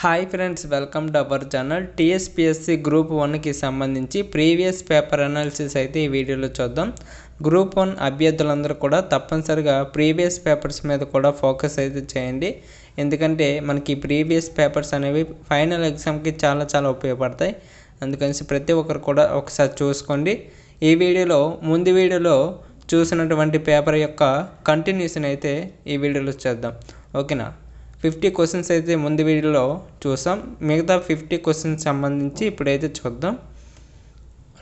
Hi friends, welcome to our channel. TSPSC group 1కి సంబంధించి previous paper analysis అయితే ఈ వీడియోలో చూద్దాం. గ్రూప్ 1 అభ్యర్థులందరూ కూడా తప్పనిసరిగా ప్రీవియస్ పేపర్స్ మీద కూడా ఫోకస్ అయితే చేయండి. ఎందుకంటే మనకి ప్రీవియస్ పేపర్స్ అనేవి ఫైనల్ ఎగ్జామ్కి చాలా ఉపయోగపడతాయి. అందుకని ప్రతి ఒక్కరు కూడా ఒకసారి చూసుకోండి. ఈ వీడియోలో ముందు వీడియోలో చూసినటువంటి పేపర్ యొక్క కంటిన్యూషన్ అయితే ఈ వీడియోలో చేద్దాం. ఓకేనా. 50 క్వశ్చన్స్ అయితే ముందు వీడియోలో చూసాం. మిగతా 50 క్వశ్చన్స్ సంబంధించి ఇప్పుడైతే చూద్దాం.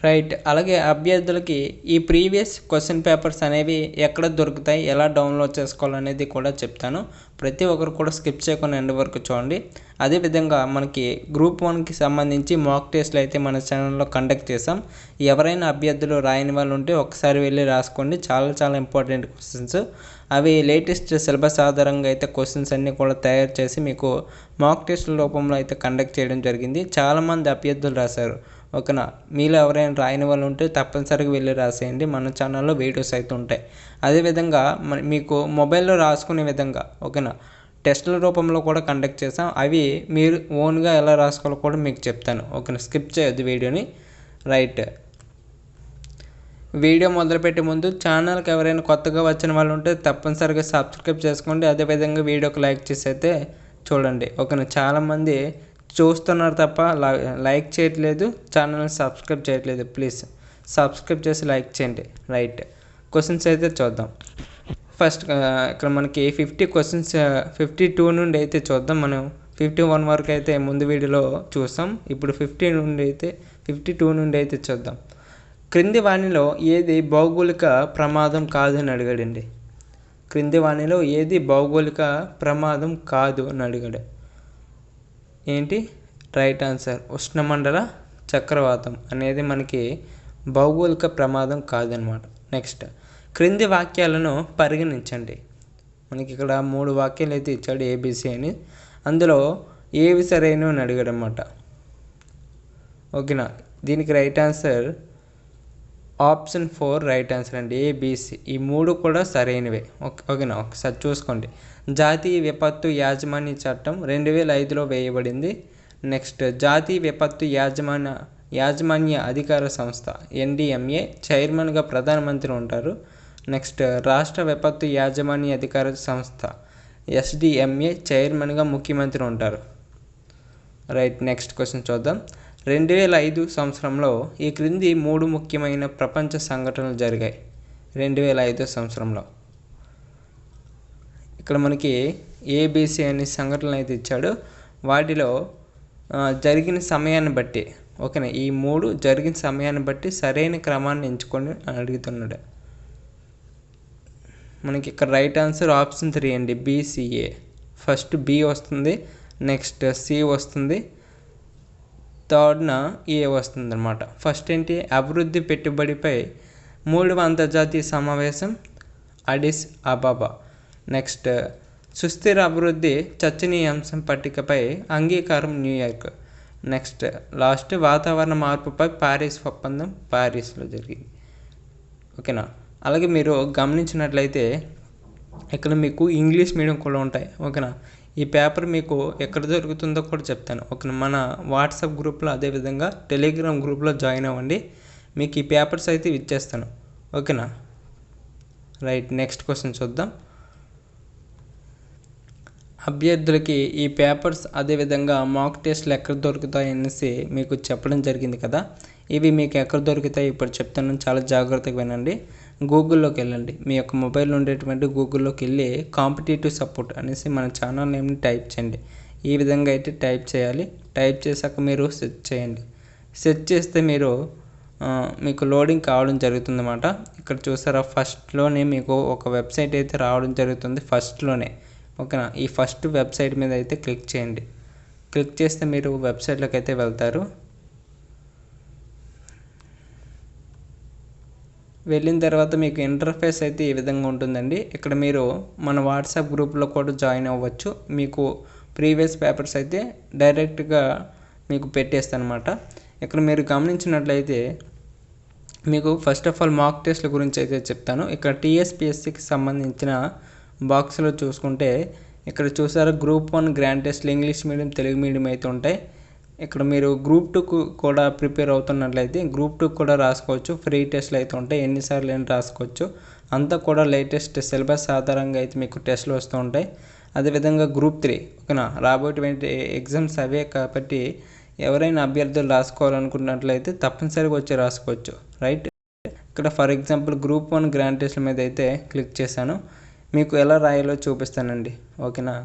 రైట్. అలాగే అభ్యర్థులకి ఈ ప్రీవియస్ క్వశ్చన్ పేపర్స్ అనేవి ఎక్కడ దొరుకుతాయి, ఎలా డౌన్లోడ్ చేసుకోవాలనేది కూడా చెప్తాను. ప్రతి ఒక్కరు కూడా స్కిప్ చేయకుండా ఎండ్ వరకు చూడండి. అదేవిధంగా మనకి గ్రూప్ 1కి సంబంధించి మాక్ టెస్ట్లు అయితే మన ఛానల్లో కండక్ట్ చేసాం. ఎవరైనా అభ్యర్థులు రాయని వాళ్ళు ఉంటే ఒకసారి వెళ్ళి రాసుకోండి. చాలా ఇంపార్టెంట్ క్వశ్చన్స్. అవి లేటెస్ట్ సిలబస్ ఆధారంగా అయితే క్వశ్చన్స్ అన్నీ కూడా తయారు చేసి మీకు మాక్ టెస్ట్ల రూపంలో అయితే కండక్ట్ చేయడం జరిగింది. చాలామంది అభ్యర్థులు రాశారు. ఓకేనా. మీలో ఎవరైనా రాయని వాళ్ళు ఉంటే తప్పనిసరిగా వెళ్ళి రాసేయండి. మన ఛానల్లో వీడియోస్ అయితే ఉంటాయి. అదేవిధంగా మీకు మొబైల్లో రాసుకునే విధంగా ఓకేనా టెస్టుల రూపంలో కూడా కండక్ట్ చేసాం. అవి మీరు ఓన్గా ఎలా రాసుకోవాలో కూడా మీకు చెప్తాను. ఓకేనా. స్కిప్ చేయొద్దు వీడియోని. రైట్. వీడియో మొదలుపెట్టే ముందు ఛానల్కి ఎవరైనా కొత్తగా వచ్చిన వాళ్ళు ఉంటే తప్పనిసరిగా సబ్స్క్రైబ్ చేసుకోండి. అదేవిధంగా వీడియోకి లైక్ చేసి అయితే చూడండి. ఓకేనా. చాలామంది చూస్తున్నారు తప్ప లైక్ చేయట్లేదు, ఛానల్ని సబ్స్క్రైబ్ చేయట్లేదు. ప్లీజ్ సబ్స్క్రైబ్ చేసి లైక్ చేయండి. రైట్. క్వశ్చన్స్ అయితే చూద్దాం. ఫస్ట్ ఇక్కడ మనకి 50 క్వశ్చన్స్ 52 నుండి అయితే చూద్దాం. మనం 51 వరకు అయితే ముందు వీడియోలో చూసాం. ఇప్పుడు 52 నుండి అయితే చూద్దాం. క్రింది వాణిలో ఏది భౌగోళిక ప్రమాదం కాదు అని అడిగాడండి. క్రింది వాణిలో ఏది భౌగోళిక ప్రమాదం కాదు అని అడిగాడు. ఏంటి రైట్ ఆన్సర్? ఉష్ణమండల చక్రవాతం అనేది మనకి భౌగోళిక ప్రమాదం కాదనమాట. నెక్స్ట్, క్రింది వాక్యాలను పరిగణించండి. మనకి ఇక్కడ 3 వాక్యాలు అయితే ఇచ్చాడు ఏబిసి అని. అందులో ఏవి సరైనవి అని అడిగాడు అనమాట. ఓకేనా. దీనికి right answer option 4 right answer అండి. ఏబిసి ఈ 3 కూడా సరైనవే. ఓకేనా. ఒకసారి చూసుకోండి. జాతీయ విపత్తు యాజమాన్య చట్టం 2005లో వేయబడింది. నెక్స్ట్, జాతీయ విపత్తు యాజమాన్య అధికార సంస్థ NDMA చైర్మన్గా ప్రధానమంత్రి ఉంటారు. నెక్స్ట్, రాష్ట్ర విపత్తు యాజమాన్య అధికార సంస్థ SDMA చైర్మన్గా ముఖ్యమంత్రి ఉంటారు. రైట్. నెక్స్ట్ క్వశ్చన్ చూద్దాం. 2005 సంవత్సరంలో ఈ క్రింది 3 ముఖ్యమైన ప్రపంచ సంఘటనలు జరిగాయి. 2005 సంవత్సరంలో ఇక్కడ మనకి ఏబిసి అనే సంఘటనలు అయితే ఇచ్చాడు. వాటిలో జరిగిన సమయాన్ని బట్టి ఓకేనా ఈ 3 జరిగిన సమయాన్ని బట్టి సరైన క్రమాన్ని ఎంచుకొని అడుగుతున్నాడు. మనకి ఇక్కడ రైట్ ఆన్సర్ ఆప్షన్ 3 అండి. BCA. ఫస్ట్ B వస్తుంది, నెక్స్ట్ C వస్తుంది, థర్డ్న ఏ వస్తుంది అనమాట. ఫస్ట్ ఏంటి? అభివృద్ధి పెట్టుబడిపై 3వ అంతర్జాతీయ సమావేశం అడిస్ అబాబా. నెక్స్ట్, సుస్థిర అభివృద్ధి చర్చనీయాంశం పట్టికపై అంగీకారం న్యూయార్క్. నెక్స్ట్, లాస్ట్, వాతావరణ మార్పుపై పారిస్ ఒప్పందం పారిస్లో జరిగింది. ఓకేనా. అలాగే మీరు గమనించినట్లయితే ఇక్కడ మీకు ఇంగ్లీష్ మీడియం కూడా ఉంటాయి. ఓకేనా. ఈ పేపర్ మీకు ఎక్కడ దొరుకుతుందో కూడా చెప్తాను. ఓకేనా. మన వాట్సాప్ గ్రూప్లో అదేవిధంగా టెలిగ్రామ్ గ్రూప్లో జాయిన్ అవ్వండి. మీకు ఈ పేపర్స్ అయితే ఇచ్చేస్తాను. ఓకేనా. రైట్. నెక్స్ట్ క్వశ్చన్ చూద్దాం. అభ్యర్థులకి ఈ పేపర్స్ అదేవిధంగా మాక్ టెస్ట్లు ఎక్కడ దొరుకుతాయి అనేసి మీకు చెప్పడం జరిగింది కదా. ఇవి మీకు ఎక్కడ దొరుకుతాయి ఇప్పుడు చెప్తాను. చాలా జాగ్రత్తగా వినండి. గూగుల్లోకి వెళ్ళండి. మీ యొక్క మొబైల్ ఉండేటువంటి గూగుల్లోకి వెళ్ళి కాంపిటేటివ్ సపోర్ట్ అనేసి మన ఛానల్ నేమ్ని టైప్ చేయండి. ఈ విధంగా అయితే టైప్ చేయాలి. టైప్ చేశాక మీరు సెర్చ్ చేయండి. సెర్చ్ చేస్తే మీకు లోడింగ్ కావడం జరుగుతుందన్నమాట. ఇక్కడ చూసారా, ఫస్ట్లోనే మీకు ఒక వెబ్సైట్ అయితే రావడం జరుగుతుంది. ఫస్ట్లోనే ఓకేనా. ఈ ఫస్ట్ వెబ్సైట్ మీద అయితే క్లిక్ చేయండి. క్లిక్ చేస్తే మీరు వెబ్సైట్లోకి అయితే వెళ్తారు. వెళ్ళిన తర్వాత మీకు ఇంటర్ఫేస్ అయితే ఈ విధంగా ఉంటుందండి. ఇక్కడ మీరు మన వాట్సాప్ గ్రూప్లో కూడా జాయిన్ అవ్వచ్చు. మీకు ప్రీవియస్ పేపర్స్ అయితే డైరెక్ట్గా మీకు పెట్టేస్తాను అనమాట. ఇక్కడ మీరు గమనించినట్లయితే మీకు ఫస్ట్ ఆఫ్ ఆల్ మాక్ టెస్ట్ల గురించి అయితే చెప్తాను. ఇక్కడ టీఎస్పీఎస్సీకి సంబంధించిన బాక్స్లో చూసుకుంటే ఇక్కడ చూసారా గ్రూప్ 1 గ్రాండ్ టెస్ట్లు ఇంగ్లీష్ మీడియం తెలుగు మీడియం అయితే ఉంటాయి. ఇక్కడ మీరు గ్రూప్ 2కు కూడా ప్రిపేర్ అవుతున్నట్లయితే గ్రూప్ 2 కూడా రాసుకోవచ్చు. ఫ్రీ టెస్ట్లు అయితే ఉంటాయి, ఎన్నిసార్లు అయినా రాసుకోవచ్చు. అంతా కూడా లేటెస్ట్ సిలబస్ ఆధారంగా అయితే మీకు టెస్ట్లు వస్తూ ఉంటాయి. అదేవిధంగా గ్రూప్ 3 ఓకేనా, రాబోయేటువంటి ఎగ్జామ్స్ అవే కాబట్టి ఎవరైనా అభ్యర్థులు రాసుకోవాలనుకున్నట్లయితే తప్పనిసరిగా వచ్చి రాసుకోవచ్చు. రైట్, ఇక్కడ ఫర్ ఎగ్జాంపుల్ గ్రూప్ 1 గ్రాండ్ టెస్ట్ల మీద అయితే క్లిక్ చేశాను. మీకు ఎలా రాయాలో చూపిస్తానండి, ఓకేనా.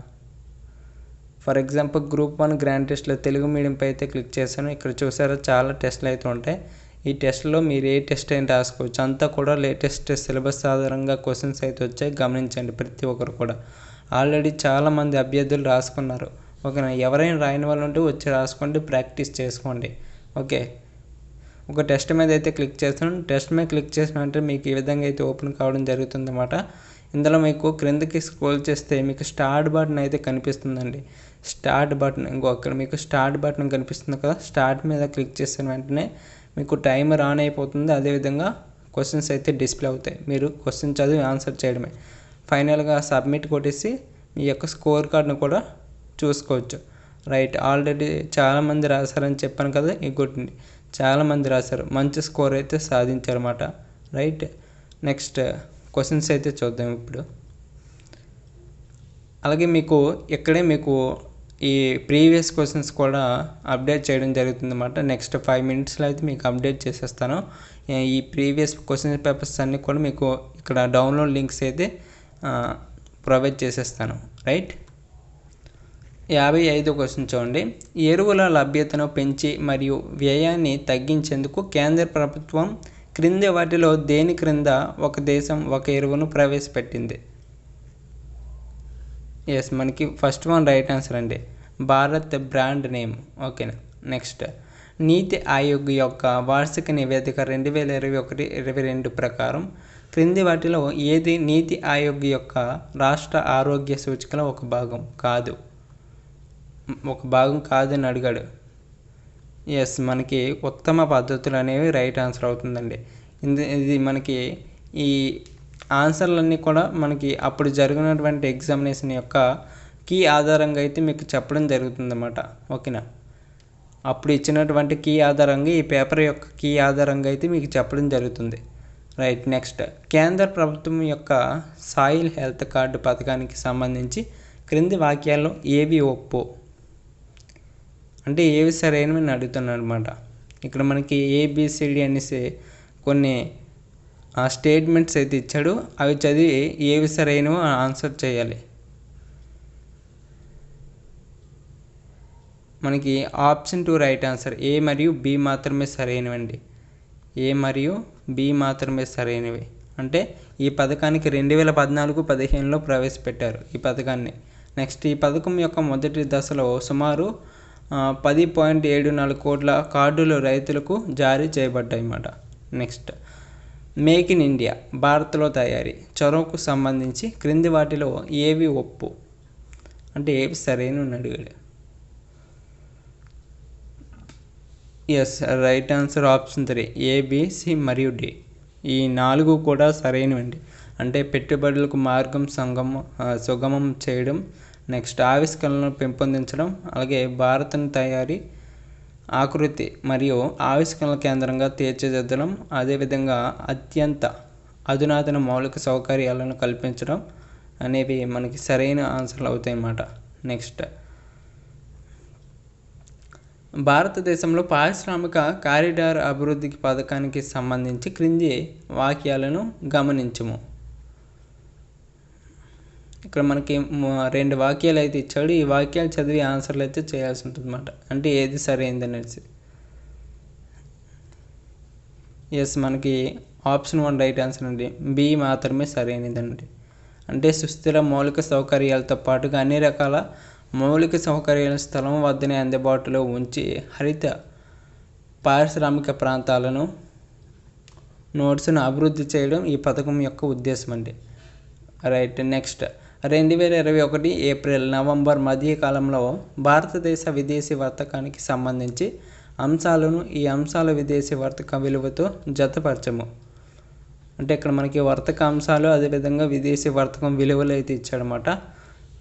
ఫర్ ఎగ్జాంపుల్ గ్రూప్ 1 గ్రాండ్ టెస్ట్లో తెలుగు మీడియంపై అయితే క్లిక్ చేశాను. ఇక్కడ చూసారా చాలా టెస్ట్లు అయితే ఉంటాయి. ఈ టెస్ట్లో మీరు ఏ టెస్ట్ అయినా రాసుకోవచ్చు. అంతా కూడా లేటెస్ట్ సిలబస్ ఆధారంగా క్వశ్చన్స్ అయితే వచ్చాయి, గమనించండి ప్రతి ఒక్కరు కూడా. ఆల్రెడీ చాలామంది అభ్యర్థులు రాసుకున్నారు, ఓకేనా. ఎవరైనా రాయని వాళ్ళు ఉంటే వచ్చి రాసుకోండి, ప్రాక్టీస్ చేసుకోండి. ఓకే, ఒక టెస్ట్ మీద అయితే క్లిక్ చేస్తాను. టెస్ట్ మీద క్లిక్ చేసిన అంటే మీకు ఈ విధంగా అయితే ఓపెన్ కావడం జరుగుతుంది అన్నమాట. ఇందులో మీకు క్రిందకి స్క్రోల్ చేస్తే మీకు స్టార్ట్ బటన్ అయితే కనిపిస్తుందండి. స్టార్ట్ బటన్ అక్కడ మీకు స్టార్ట్ బటన్ కనిపిస్తుంది కదా, స్టార్ట్ మీద క్లిక్ చేసిన వెంటనే మీకు టైమర్ ఆన్ అయిపోతుంది. అదేవిధంగా క్వశ్చన్స్ అయితే డిస్ప్లే అవుతాయి. మీరు క్వశ్చన్ చదివి ఆన్సర్ చేయడమే. ఫైనల్గా సబ్మిట్ కొట్టేసి మీ యొక్క స్కోర్ కార్డ్ను కూడా చూసుకోవచ్చు. రైట్, ఆల్రెడీ చాలామంది రాశారని చెప్పాను కదా, ఇంకోటి చాలామంది రాశారు, మంచి స్కోర్ అయితే సాధించారన్నమాట. రైట్, నెక్స్ట్ క్వశ్చన్స్ అయితే చూద్దాం ఇప్పుడు. అలాగే మీకు ఇక్కడే మీకు ఈ ప్రీవియస్ క్వశ్చన్స్ కూడా అప్డేట్ చేయడం జరుగుతుందన్నమాట. నెక్స్ట్ 5 మినిట్స్లో అయితే మీకు అప్డేట్ చేసేస్తాను. ఈ ప్రీవియస్ క్వశ్చన్ పేపర్స్ అన్నీ కూడా మీకు ఇక్కడ డౌన్లోడ్ లింక్స్ అయితే ప్రొవైడ్ చేసేస్తాను. రైట్, 55 క్వశ్చన్ చూడండి. ఎరువుల లభ్యతను పెంచి మరియు వ్యయాన్ని తగ్గించేందుకు కేంద్ర ప్రభుత్వం క్రింది వాటిలో దేని క్రింద ఒక దేశం ఒక ఎరువును ప్రవేశపెట్టింది? ఎస్, మనకి ఫస్ట్ వన్ రైట్ ఆన్సర్ అండి, భారత్ బ్రాండ్ నేమ్. ఓకేనా. నెక్స్ట్, నీతి ఆయోగ్ యొక్క వార్షిక నివేదిక 2021-22 ప్రకారం క్రింది వాటిలో ఏది నీతి ఆయోగ్ యొక్క రాష్ట్ర ఆరోగ్య సూచికల ఒక భాగం కాదని అడిగాడు. ఎస్, మనకి ఉత్తమ పద్ధతులు అనేవి రైట్ ఆన్సర్ అవుతుందండి. ఇది మనకి ఈ ఆన్సర్లన్నీ కూడా మనకి అప్పుడు జరిగినటువంటి ఎగ్జామినేషన్ యొక్క కీ ఆధారంగా అయితే మీకు చెప్పడం జరుగుతుందన్నమాట. ఓకేనా, అప్పుడు ఇచ్చినటువంటి కీ ఆధారంగా ఈ పేపర్ యొక్క కీ ఆధారంగా అయితే మీకు చెప్పడం జరుగుతుంది. రైట్, నెక్స్ట్, కేంద్ర ప్రభుత్వం యొక్క సాయిల్ హెల్త్ కార్డు పథకానికి సంబంధించి క్రింది వాక్యాల్లో ఏవి ఒప్పు, అంటే ఏవి సరైనవి అని అడుగుతున్నాను అనమాట. ఇక్కడ మనకి ABCD అనేసి కొన్ని స్టేట్మెంట్స్ అయితే ఇచ్చాడు, అవి చదివి ఏవి సరైనవో ఆన్సర్ చేయాలి. మనకి ఆప్షన్ 2 రైట్ ఆన్సర్, A మరియు B మాత్రమే సరైనవండి. A మరియు B మాత్రమే సరైనవి. అంటే ఈ పథకానికి 2014-15లో ప్రవేశపెట్టారు ఈ పథకాన్ని. నెక్స్ట్, ఈ పథకం యొక్క మొదటి దశలో సుమారు 10.74 కోట్ల కార్డులు రైతులకు జారీ చేయబడ్డాయి అన్నమాట. నెక్స్ట్, మేక్ ఇన్ ఇండియా భారత్లో తయారీ చొరవకు సంబంధించి క్రింది వాటిలో ఏవి ఒప్పు, అంటే ఏవి సరైన అడిగాడు. Yes, right answer option 3 A, B, C మరియు D. ఈ 4 కూడా సరైనవండి. అంటే పెట్టుబడులకు మార్గం సుగమం చేయడం, నెక్స్ట్ ఆవిష్కరణలను పెంపొందించడం, అలాగే భారత్ను తయారీ ఆకృతి మరియు ఆవిష్కరణల కేంద్రంగా తీర్చిదిద్దడం, అదేవిధంగా అత్యంత అధునాతన మౌలిక సౌకర్యాలను కల్పించడం అనేవి మనకి సరైన ఆన్సర్లు అవుతాయి అన్నమాట. నెక్స్ట్, భారతదేశంలో పారిశ్రామిక కారిడార్ అభివృద్ధి పథకానికి సంబంధించి క్రింది వాక్యాలను గమనించము. ఇక్కడ మనకి 2 వాక్యాలు అయితే ఇచ్చాడు. ఈ వాక్యాలు చదివి ఆన్సర్లు అయితే చేయాల్సి ఉంటుంది అన్నమాట, అంటే ఏది సరైనది అనేసి. ఎస్, మనకి ఆప్షన్ 1 రైట్ ఆన్సర్ అండి, B మాత్రమే సరైనదండి. అంటే సుస్థిర మౌలిక సౌకర్యాలతో పాటుగా అన్ని రకాల మౌలిక సౌకర్యాల స్థలం వద్దనే అందుబాటులో ఉంచి హరిత పారిశ్రామిక ప్రాంతాలను నోట్స్ను అభివృద్ధి చేయడం ఈ పథకం యొక్క ఉద్దేశం అండి. రైట్, నెక్స్ట్, 2021 ఏప్రిల్ నవంబర్ మధ్యకాలంలో భారతదేశ విదేశీ వర్తకానికి సంబంధించి అంశాలను ఈ అంశాల విదేశీ వర్తక విలువతో జతపరచము. అంటే ఇక్కడ మనకి వర్తక అంశాలు అదేవిధంగా విదేశీ వర్తకం విలువలు అయితే ఇచ్చాడనమాట.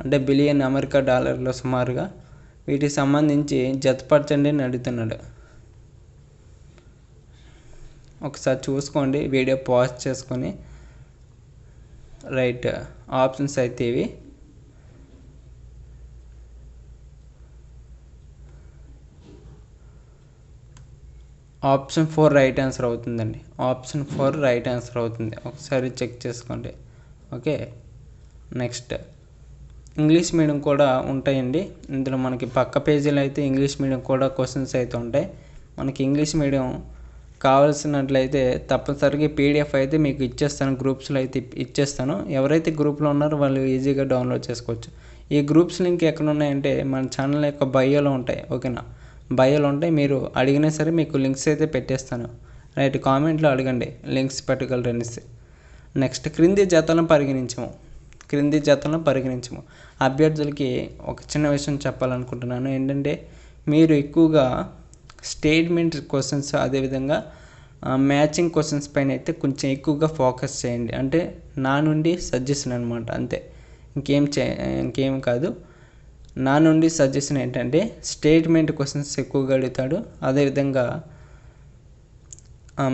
అంటే బిలియన్ అమెరికా డాలర్లో సుమారుగా. వీటికి సంబంధించి జతపరచండి అని అడుగుతున్నాడు. ఒకసారి చూసుకోండి, వీడియో పాజ్ చేసుకొని. రైట్, ఆప్షన్స్ అయితే ఇవి. ఆప్షన్ 4 రైట్ ఆన్సర్ అవుతుందండి. ఆప్షన్ 4 రైట్ ఆన్సర్ అవుతుంది. ఒకసారి చెక్ చేసుకోండి. ఓకే, నెక్స్ట్ ఇంగ్లీష్ మీడియం కూడా ఉంటాయండి. ఇందులో మనకి పక్క పేజీలో అయితే ఇంగ్లీష్ మీడియం కూడా క్వశ్చన్స్ అయితే ఉంటాయి. మనకి ఇంగ్లీష్ మీడియం కావాల్సినట్లయితే తప్పనిసరిగా పీడిఎఫ్ అయితే మీకు ఇచ్చేస్తాను, గ్రూప్స్లో అయితే ఇచ్చేస్తాను. ఎవరైతే గ్రూప్లో ఉన్నారో వాళ్ళు ఈజీగా డౌన్లోడ్ చేసుకోవచ్చు. ఈ గ్రూప్స్ లింక్ ఎక్కడ ఉన్నాయంటే మన ఛానల్ యొక్క బయోలో ఉంటాయి. ఓకేనా, బయోలో ఉంటాయి. మీరు అడిగినా సరే మీకు లింక్స్ అయితే పెట్టేస్తాను. రైట్, కామెంట్లో అడగండి లింక్స్ పెట్టగలరనేసి. నెక్స్ట్ క్రింది జతలను పరిగణించము. అభ్యర్థులకి ఒక చిన్న విషయం చెప్పాలనుకుంటున్నాను. ఏంటంటే మీరు ఎక్కువగా స్టేట్మెంట్ క్వశ్చన్స్ అదేవిధంగా మ్యాచింగ్ క్వశ్చన్స్ పైన అయితే కొంచెం ఎక్కువగా ఫోకస్ చేయండి. అంటే నా నుండి సజెషన్ అనమాట, అంతే, ఇంకేం కాదు. నా నుండి సజెషన్ ఏంటంటే స్టేట్మెంట్ క్వశ్చన్స్ ఎక్కువగా అడుగుతాడు, అదేవిధంగా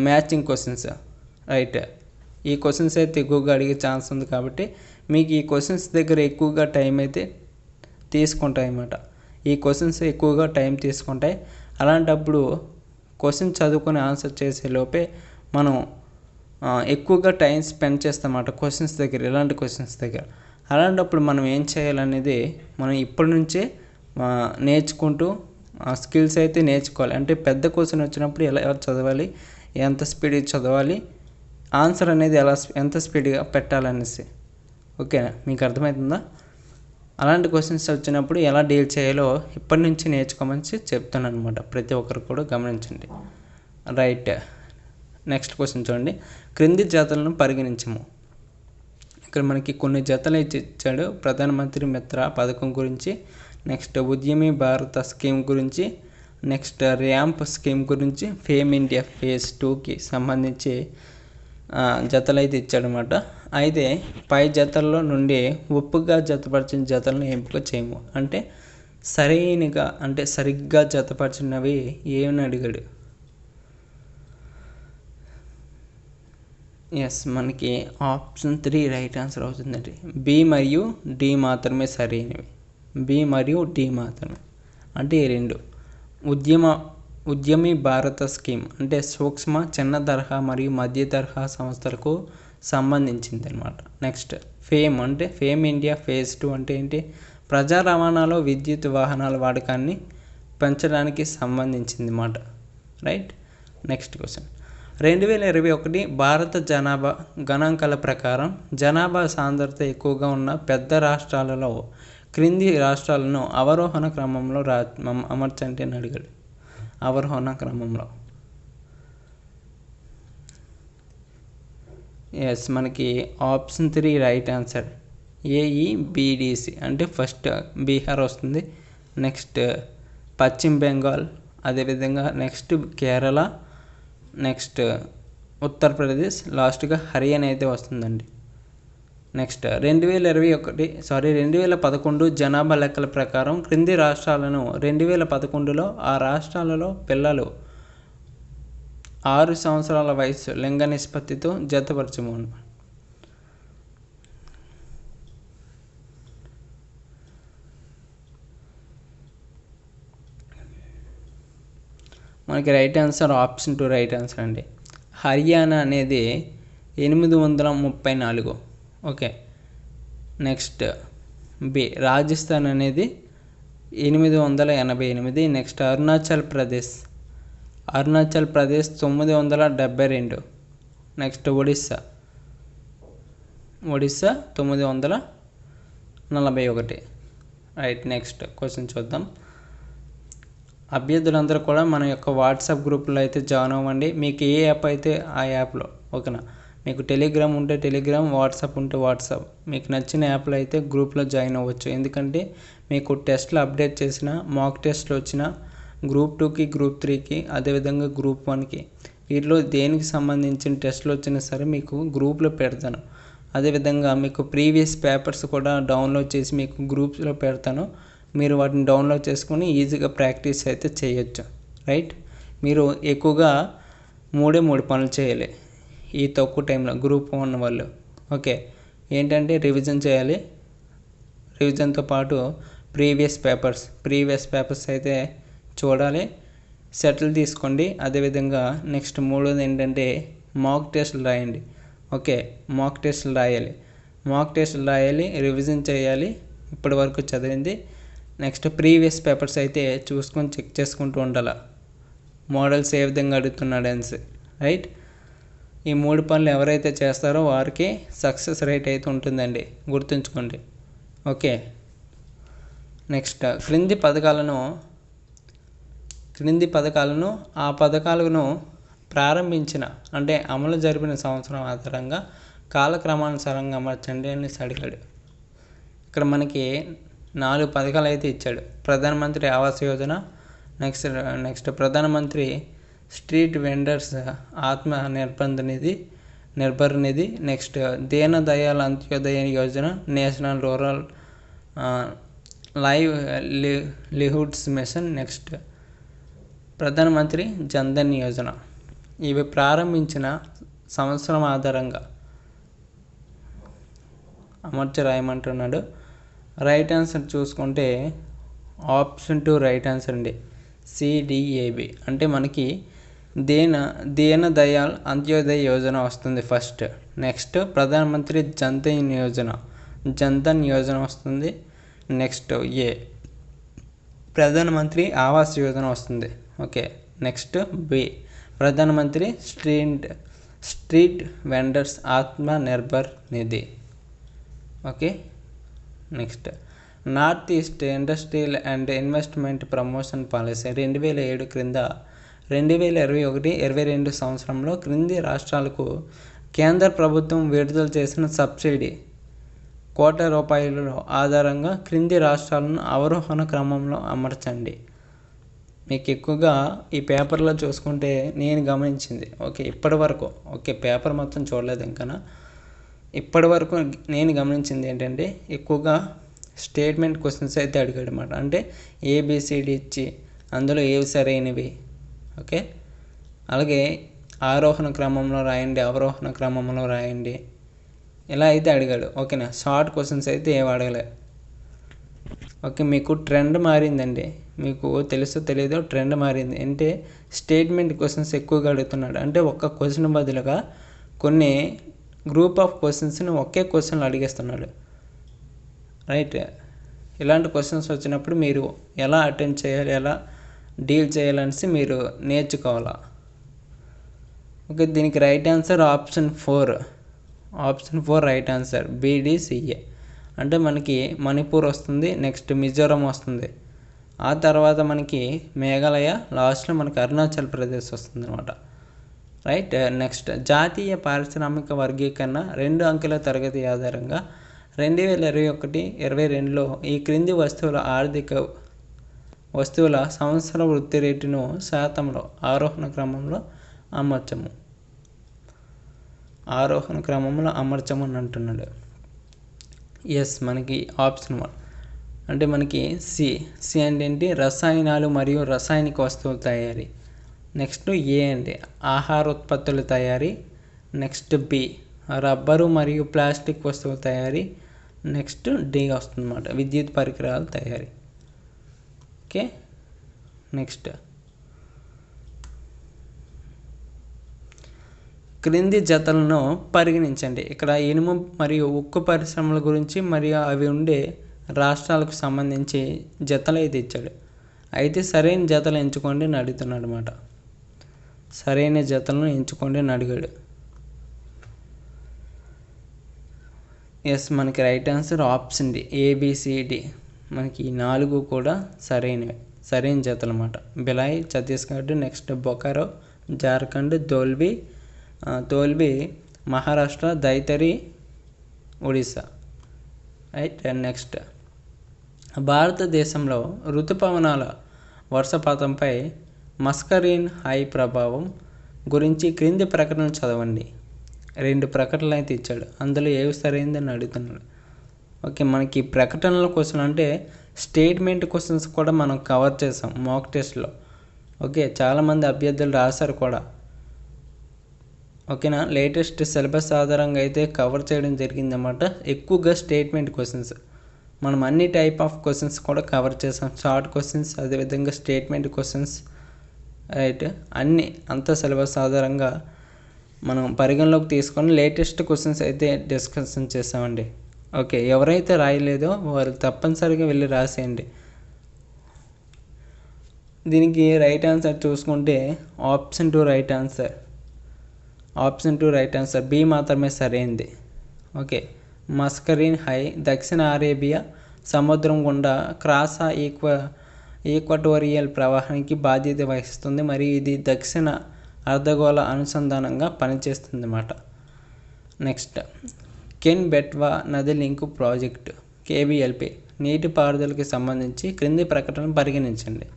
మ్యాచింగ్ క్వశ్చన్స్. రైట్, ఈ క్వశ్చన్స్ అయితే ఎక్కువగా అడిగే ఛాన్స్ ఉంది కాబట్టి మీకు ఈ క్వశ్చన్స్ దగ్గర ఎక్కువగా టైం అయితే తీసుకుంటాయి అన్నమాట. ఈ క్వశ్చన్స్ ఎక్కువగా టైం తీసుకుంటాయి. అలాంటప్పుడు క్వశ్చన్ చదువుకొని ఆన్సర్ చేసే లోపే మనం ఎక్కువగా టైం స్పెండ్ చేస్తామన్నమాట క్వశ్చన్స్ దగ్గర, ఇలాంటి క్వశ్చన్స్ దగ్గర. అలాంటప్పుడు మనం ఏం చేయాలనేది మనం ఇప్పటి నుంచే నేర్చుకుంటూ స్కిల్స్ అయితే నేర్చుకోవాలి. అంటే పెద్ద క్వశ్చన్ వచ్చినప్పుడు ఎలా చదవాలి, ఎంత స్పీడ్గా చదవాలి, ఆన్సర్ అనేది ఎంత స్పీడ్గా పెట్టాలనేసి. ఓకేనా, మీకు అర్థమవుతుందా? అలాంటి క్వశ్చన్స్ వచ్చినప్పుడు ఎలా డీల్ చేయాలో ఇప్పటి నుంచి నేర్చుకోమని చెప్తాను అనమాట. ప్రతి ఒక్కరు కూడా గమనించండి. రైట్, నెక్స్ట్ క్వశ్చన్ చూడండి. క్రింది జతలను పరిగణించము. ఇక్కడ మనకి కొన్ని జతలు ఇచ్చాడు. ప్రధానమంత్రి మిత్ర పథకం గురించి, నెక్స్ట్ ఉద్యమి భారత స్కీమ్ గురించి, నెక్స్ట్ ర్యాంప్ స్కీమ్ గురించి, ఫేమ్ ఇండియా ఫేజ్ 2కి సంబంధించి జతలు అయితే ఇచ్చాడనమాట. అయితే పై జతల్లో నుండి ఒప్పుగా జతపరిచిన జతలను ఎంపిక చేయము. అంటే సరిగ్గా జతపరిచినవి ఏమని అడిగాడు. ఎస్, మనకి ఆప్షన్ 3 రైట్ ఆన్సర్ అవుతుందండి. బి మరియు డి మాత్రమే సరైనవి. బి మరియు డి మాత్రమే, అంటే ఈ రెండు. ఉద్యమి భారత స్కీమ్ అంటే సూక్ష్మ, చిన్న తరహా మరియు మధ్య తరహా సంస్థలకు సంబంధించింది అనమాట. నెక్స్ట్ ఫేమ్ అంటే ఫేమ్ ఇండియా ఫేజ్ 2 అంటే ఏంటి, ప్రజా రవాణాలో విద్యుత్ వాహనాల వాడకాన్ని పెంచడానికి సంబంధించింది అన్నమాట. Right, next question. 2021 భారత జనాభా గణాంకాల ప్రకారం జనాభా సాంద్రత ఎక్కువగా ఉన్న పెద్ద రాష్ట్రాలలో క్రింది రాష్ట్రాలను అవరోహణ క్రమంలో అమర్చండి అని అడిగాడు. అవరోహణ క్రమంలో. ఎస్, మనకి ఆప్షన్ 3 రైట్ ఆన్సర్. ఏఈబిడిసి అంటే ఫస్ట్ బీహార్ వస్తుంది, నెక్స్ట్ పశ్చిమ బెంగాల్, అదేవిధంగా నెక్స్ట్ కేరళ, నెక్స్ట్ ఉత్తరప్రదేశ్, లాస్ట్గా హర్యానా అయితే వస్తుందండి. నెక్స్ట్ 2011 జనాభా లెక్కల ప్రకారం క్రింది రాష్ట్రాలను 2011లో ఆ రాష్ట్రాలలో పిల్లలు 6 సంవత్సరాల వయసు లింగ నిష్పత్తితో జతపరచము. మనకి right answer option 2 right answer అండి. హర్యానా అనేది 834. ఓకే, నెక్స్ట్ బి రాజస్థాన్ అనేది 888. Next Arunachal Pradesh 972. Next Odisha 941. Right, next question చూద్దాం. అభ్యర్థులందరూ కూడా మన యొక్క వాట్సాప్ గ్రూప్లో అయితే జాయిన్ అవ్వండి. మీకు ఏ యాప్ అయితే ఆ యాప్లో. ఓకేనా, మీకు టెలిగ్రామ్ ఉంటే టెలిగ్రామ్, వాట్సాప్ ఉంటే వాట్సాప్, మీకు నచ్చిన యాప్లో అయితే గ్రూప్లో జాయిన్ అవ్వచ్చు. ఎందుకంటే మీకు టెస్ట్లు అప్డేట్ చేసిన, మాక్ టెస్ట్లు వచ్చిన గ్రూప్ 2కి, గ్రూప్ 3కి, అదేవిధంగా గ్రూప్ 1కి, వీటిలో దేనికి సంబంధించిన టెస్ట్లు వచ్చినా సరే మీకు గ్రూప్లో పెడతాను. అదేవిధంగా మీకు ప్రీవియస్ పేపర్స్ కూడా డౌన్లోడ్ చేసి మీకు గ్రూప్స్లో పెడతాను. మీరు వాటిని డౌన్లోడ్ చేసుకొని ఈజీగా ప్రాక్టీస్ అయితే చేయొచ్చు. రైట్, మీరు ఎక్కువగా 3 పనులు చేయాలి ఈ తక్కువ టైంలో గ్రూప్ 1 వాళ్ళు. ఓకే, ఏంటంటే రివిజన్ చేయాలి. రివిజన్తో పాటు ప్రీవియస్ పేపర్స్ అయితే చూడాలి, సెటిల్ తీసుకోండి. అదేవిధంగా నెక్స్ట్ 3వది ఏంటంటే మాక్ టెస్టులు రాయండి. ఓకే, మాక్ టెస్టులు రాయాలి, రివిజన్ చేయాలి ఇప్పటి వరకు చదివింది. నెక్స్ట్ ప్రీవియస్ పేపర్స్ అయితే చూసుకొని చెక్ చేసుకుంటూ ఉండాలి, మోడల్స్ ఏ విధంగా అడుగుతున్నాడు అనేసి. రైట్, ఈ 3 పనులు ఎవరైతే చేస్తారో వారికి సక్సెస్ రేట్ అయితే ఉంటుందండి, గుర్తుంచుకోండి. ఓకే, నెక్స్ట్ క్రింది పథకాలను ఆ పథకాలను ప్రారంభించిన అంటే అమలు జరిపిన సంవత్సరం ఆధారంగా కాలక్రమానుసారంగా అమర్చండి అని అడిగాడు. ఇక్కడ మనకి 4 పథకాలు అయితే ఇచ్చాడు. Pradhan Mantri Awas Yojana, next Pradhan Mantri street vendors Atma Nirbhar Nidhi, next Deen Dayal Antyodaya Yojana, national rural livelihoods mission, next Pradhan Mantri Jan Dhan Yojana. ఇవి ప్రారంభించిన సంవత్సరం ఆధారంగా రాయమంటున్నాడు. రైట్ ఆన్సర్ చూసుకుంటే ఆప్షన్ 2 రైట్ ఆన్సర్ అండి, CDAB. అంటే మనకి దీన దయాళ్ అంత్యోదయ యోజన వస్తుంది ఫస్ట్. నెక్స్ట్ ప్రధానమంత్రి జన్ధన్ యోజన వస్తుంది. నెక్స్ట్ ప్రధానమంత్రి ఆవాస్ యోజన వస్తుంది. Okay, next B Pradhan Mantri street vendors Atma Nirbhar Nidhi. Okay, next north east industrial and investment promotion policy 2007 క్రింద 2021-22 సంవత్సరంలో క్రింది రాష్ట్రాలకు కేంద్ర ప్రభుత్వం విడుదల చేసిన సబ్సిడీ ₹1,00,00,000 ఆధారంగా క్రింది రాష్ట్రాలను అవరోహణ క్రమంలో అమర్చండి. మీకు ఎక్కువగా ఈ పేపర్లో చూసుకుంటే నేను గమనించింది, ఓకే ఇప్పటి వరకు, ఓకే పేపర్ మొత్తం చూడలేదు ఇంకా, ఇప్పటి వరకు నేను గమనించింది ఏంటంటే ఎక్కువగా స్టేట్మెంట్ క్వశ్చన్స్ అయితే అడిగాడు అన్నమాట. అంటే ABCD ఇచ్చి అందులో ఏవి సరైనవి, ఓకే అలాగే ఆరోహణ క్రమంలో రాయండి, అవరోహణ క్రమంలో రాయండి, ఇలా అయితే అడిగాడు. ఓకేనా, షార్ట్ క్వశ్చన్స్ అయితే ఏమి అడగలే. ఓకే, మీకు ట్రెండ్ మారిందండి, మీకు తెలుసో తెలియదో ట్రెండ్ మారింది. అంటే స్టేట్మెంట్ క్వశ్చన్స్ ఎక్కువగా అడుగుతున్నాడు. అంటే ఒక్క క్వశ్చన్ బదులుగా కొన్ని గ్రూప్ ఆఫ్ క్వశ్చన్స్ని ఒకే క్వశ్చన్లు అడిగేస్తున్నాడు. రైట్, ఇలాంటి క్వశ్చన్స్ వచ్చినప్పుడు మీరు ఎలా అటెండ్ చేయాలి, ఎలా డీల్ చేయాలనేసి మీరు నేర్చుకోవాలా. ఓకే, దీనికి right answer option 4 right answer, BDCA. అంటే మనకి మణిపూర్ వస్తుంది, నెక్స్ట్ మిజోరం వస్తుంది, ఆ తర్వాత మనకి మేఘాలయ, లాస్ట్లో మనకి అరుణాచల్ ప్రదేశ్ వస్తుంది అనమాట. రైట్, నెక్స్ట్ జాతీయ పారిశ్రామిక వర్గీకరణ 2 అంకెల తరగతి ఆధారంగా 2021-22లో ఈ క్రింది వస్తువుల సంవత్సర వృద్ధి రేటును శాతంలో ఆరోహణ క్రమంలో అమర్చమని అంటున్నాడు. ఎస్, మనకి ఆప్షన్ 1 అంటే మనకి సి అంటే ఏంటి, రసాయనాలు మరియు రసాయనిక వస్తువుల తయారీ. నెక్స్ట్ ఏ అంటే ఆహార ఉత్పత్తుల తయారీ. నెక్స్ట్ బి రబ్బరు మరియు ప్లాస్టిక్ వస్తువుల తయారీ. నెక్స్ట్ డి వస్తుందన్నమాట, విద్యుత్ పరికరాల తయారీ. ఓకే, నెక్స్ట్ క్రింది జతలను పరిగణించండి. ఇక్కడ ఇనుము మరియు ఉక్కు పరిశ్రమల గురించి మరియు అవి ఉండే రాష్ట్రాలకు సంబంధించి జతలు అయితే ఇచ్చాడు. అయితే సరైన జతలు ఎంచుకోండి అని అడుగుతున్నాడు అనమాట. సరైన జతలను ఎంచుకోండి అని అడిగాడు. ఎస్, మనకి right answer option D, ABCD. మనకి 4 కూడా సరైన జతలు అన్నమాట. బిలాయ్ ఛత్తీస్గఢ్, నెక్స్ట్ బొకారో జార్ఖండ్, తోల్బి Maharashtra, Daitari Odisha. Right, and next భారతదేశంలో ఋతుపవనాల వర్షపాతంపై మస్కరీన్ హై ప్రభావం గురించి క్రింది ప్రకటన చదవండి. 2 ప్రకటనలు అయితే ఇచ్చాడు. అందులో ఏవి సరైందని అడుగుతున్నాడు. ఓకే, మనకి ప్రకటనల క్వశ్చన్ అంటే స్టేట్మెంట్ క్వశ్చన్స్ కూడా మనం కవర్ చేసాం మాక్ టెస్ట్లో. ఓకే, చాలామంది అభ్యర్థులు రాశారు కూడా. ఓకేనా, లేటెస్ట్ సిలబస్ ఆధారంగా అయితే కవర్ చేయడం జరిగిందన్నమాట. ఎక్కువగా స్టేట్మెంట్ క్వశ్చన్స్ మనం అన్ని టైప్ ఆఫ్ క్వశ్చన్స్ కూడా కవర్ చేసాం. షార్ట్ క్వశ్చన్స్, అదేవిధంగా స్టేట్మెంట్ క్వశ్చన్స్, రైట్, అన్నీ అంతా సిలబస్ ఆధారంగా మనం పరిగణలోకి తీసుకొని లేటెస్ట్ క్వశ్చన్స్ అయితే డిస్కషన్ చేసామండి. ఓకే, ఎవరైతే రాయలేదో వారు తప్పనిసరిగా వెళ్ళి రాసేయండి. దీనికి రైట్ ఆన్సర్ చూసుకుంటే option 2 right answer. Option 2 right answer, B మాత్రమే సరైంది. ఓకే, మస్కరీన్ హై దక్షిణ అరేబియా సముద్రం గుండా క్రాసా ఈక్వటోరియల్ ప్రవాహానికి బాధ్యత వహిస్తుంది మరియు ఇది దక్షిణ అర్ధగోళ అనుసంధానంగా పనిచేస్తుంది అన్నమాట. నెక్స్ట్, కెన్ బెట్వా నది లింకు ప్రాజెక్టు కేబీఎల్పి నీటిపారుదలకి సంబంధించి క్రింది ప్రకటనను పరిగణించండి.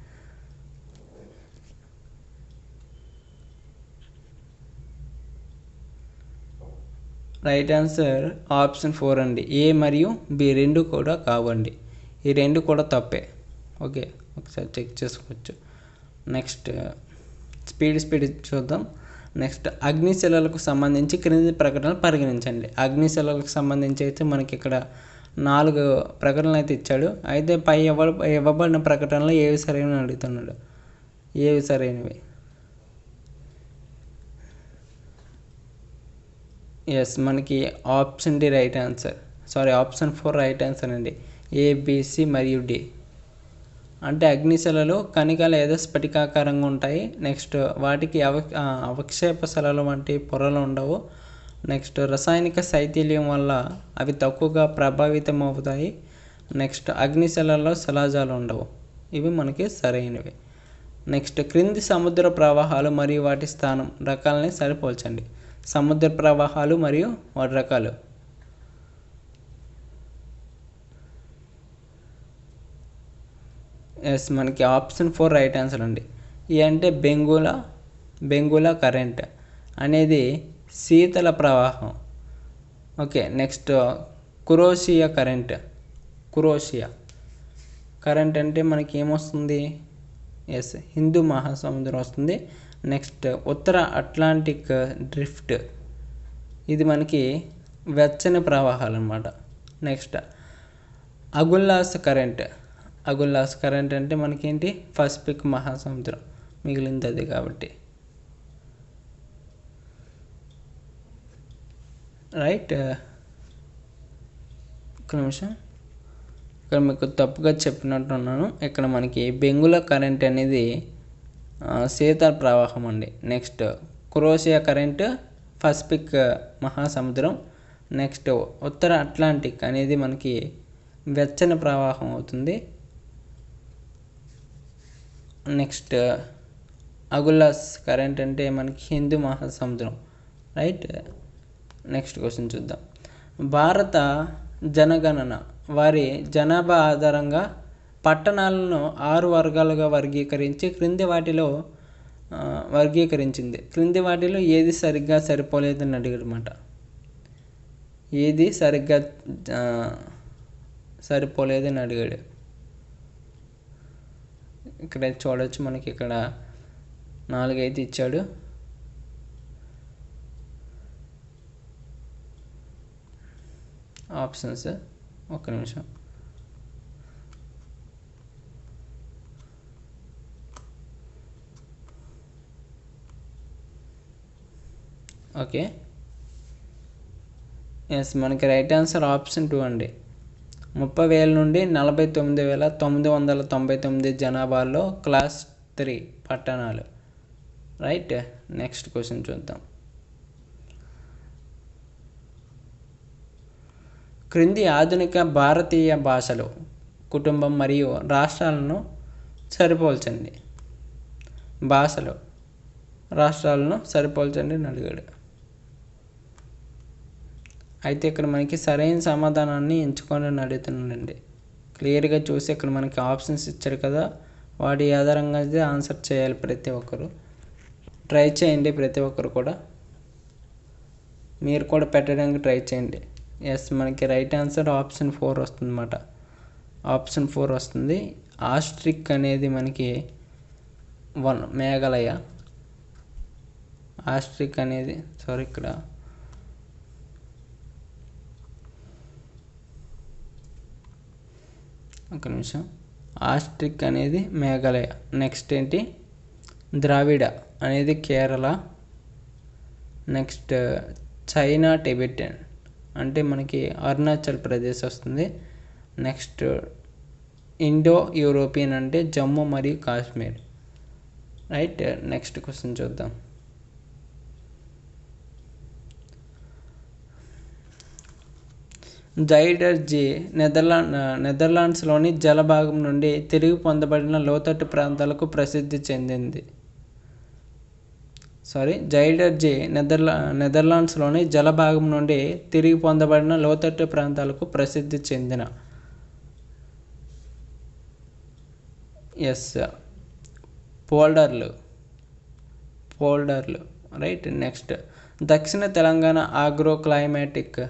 రైట్ ఆన్సర్ ఆప్షన్ 4 అండి. ఏ మరియు బి రెండు కూడా కావండి, ఈ రెండు కూడా తప్పే. ఓకే, ఒకసారి చెక్ చేసుకోవచ్చు. నెక్స్ట్, స్పీడ్ చూద్దాం. నెక్స్ట్, అగ్నిశిలలకు సంబంధించి క్రింది ప్రకటనలు పరిగణించండి. అగ్నిశిలలకు సంబంధించి అయితే మనకి ఇక్కడ 4 ప్రకటనలు అయితే ఇచ్చాడు. అయితే పై ఇవ్వబడిన ప్రకటనలు ఏవి సరైనవి అడుగుతున్నాడు. ఏవి సరైనవి? ఎస్, మనకి option D right answer. Option 4 right answer అండి. ఏబిసి మరియు డి. అంటే అగ్నిశిలలు కణిక లేదా స్ఫటికాకారంగా ఉంటాయి. నెక్స్ట్, వాటికి అవక్షేప శిలలు వంటి పొరలు ఉండవు. నెక్స్ట్, రసాయనిక శైథిల్యం వల్ల అవి తక్కువగా ప్రభావితం అవుతాయి. నెక్స్ట్, అగ్నిశిలల్లో శిలాజాలు ఉండవు. ఇవి మనకి సరైనవి. నెక్స్ట్, క్రింది సముద్ర ప్రవాహాలు మరియు వాటి స్థానం రకాలని సరిపోల్చండి. సముద్ర ప్రవాహాలు మరియు వాటి రకాలు. ఎస్, మనకి ఆప్షన్ 4 రైట్ ఆన్సర్ అండి. ఇవి అంటే బెంగుళా కరెంట్ అనేది శీతల ప్రవాహం. ఓకే, నెక్స్ట్, కురోషియా కరెంట్ అంటే మనకి ఏమొస్తుంది? ఎస్, హిందూ మహాసముద్రం వస్తుంది. నెక్స్ట్, ఉత్తర అట్లాంటిక్ డ్రిఫ్ట్, ఇది మనకి వెచ్చని ప్రవాహాలు అన్నమాట. నెక్స్ట్, అగుల్లాస్ కరెంట్ అంటే మనకేంటి? పసిఫిక్ మహాసముద్రం మిగిలింది అది కాబట్టి. రైట్, ఒక నిమిషం, ఇక్కడ మీకు తప్పుగా చెప్పినట్టున్నాను. ఇక్కడ మనకి బెంగుళా కరెంట్ అనేది శీతల ప్రవాహం అండి. నెక్స్ట్, కురోషియా కరెంట్ పసిఫిక్ మహాసముద్రం. నెక్స్ట్, ఉత్తర అట్లాంటిక్ అనేది మనకి వెచ్చని ప్రవాహం అవుతుంది. నెక్స్ట్, అగుల్లాస్ కరెంట్ అంటే మనకి హిందూ మహాసముద్రం. రైట్, నెక్స్ట్ క్వశ్చన్ చూద్దాం. భారత జనగణన వారి జనాభా ఆధారంగా పట్టణాలను 6 వర్గాలుగా వర్గీకరించి క్రింది వాటిలో వర్గీకరించింది. క్రింది వాటిలో ఏది సరిగ్గా సరిపోలేదని అడిగాడు అన్నమాట. ఏది సరిగ్గా సరిపోలేదని అడిగాడు. ఇక్కడ చూడవచ్చు, మనకి ఇక్కడ 4 అయితే ఇచ్చాడు. ఆప్షన్స్, ఒక్క నిమిషం. ఓకే, ఎస్, మనకి రైట్ ఆన్సర్ ఆప్షన్ 2 అండి. 30,000 నుండి 49,999 జనాభాలో క్లాస్ 3 పట్టణాలు. రైట్, నెక్స్ట్ క్వశ్చన్ చూద్దాం. క్రింది ఆధునిక భారతీయ భాషలు కుటుంబం మరియు రాష్ట్రాలను సరిపోల్చండి. రాష్ట్రాలను సరిపోల్చండి అని అడిగాడు. అయితే ఇక్కడ మనకి సరైన సమాధానాన్ని ఎంచుకొని అడుగుతున్నాడండి. క్లియర్గా చూసి ఇక్కడ మనకి ఆప్షన్స్ ఇచ్చారు కదా, వాటి ఆధారంగా అయితే ఆన్సర్ చేయాలి. ప్రతి ఒక్కరు ట్రై చేయండి, ప్రతి ఒక్కరు కూడా. మీరు కూడా పెట్టడానికి ట్రై చేయండి. ఎస్, మనకి రైట్ ఆన్సర్ ఆప్షన్ 4 వస్తుంది అన్నమాట. ఆప్షన్ 4 వస్తుంది. ఆస్ట్రిక్ అనేది మనకి 1 మేఘాలయ. ఆస్ట్రిక్ అనేది ఇక్కడ ఒక నిమిషం. ఆస్ట్రిక్ అనేది మేఘాలయ. నెక్స్ట్ ఏంటి, ద్రావిడ అనేది కేరళ. నెక్స్ట్ చైనా టిబెటన్ అంటే మనకి అరుణాచల్ ప్రదేశ్ వస్తుంది. నెక్స్ట్ ఇండో యూరోపియన్ అంటే జమ్మూ మరియు కాశ్మీర్. రైట్, నెక్స్ట్ క్వశ్చన్ చూద్దాం. జైడర్జీ నెదర్లాండ్స్లోని జలభాగం నుండి తిరిగి పొందబడిన లోతట్టు ప్రాంతాలకు ప్రసిద్ధి చెందింది. జైడర్జీ నెదర్లాండ్స్లోని జలభాగం నుండి తిరిగి పొందబడిన లోతట్టు ప్రాంతాలకు ప్రసిద్ధి చెందిన పోల్డర్లు. రైట్. నెక్స్ట్ దక్షిణ తెలంగాణ ఆగ్రో క్లైమాటిక్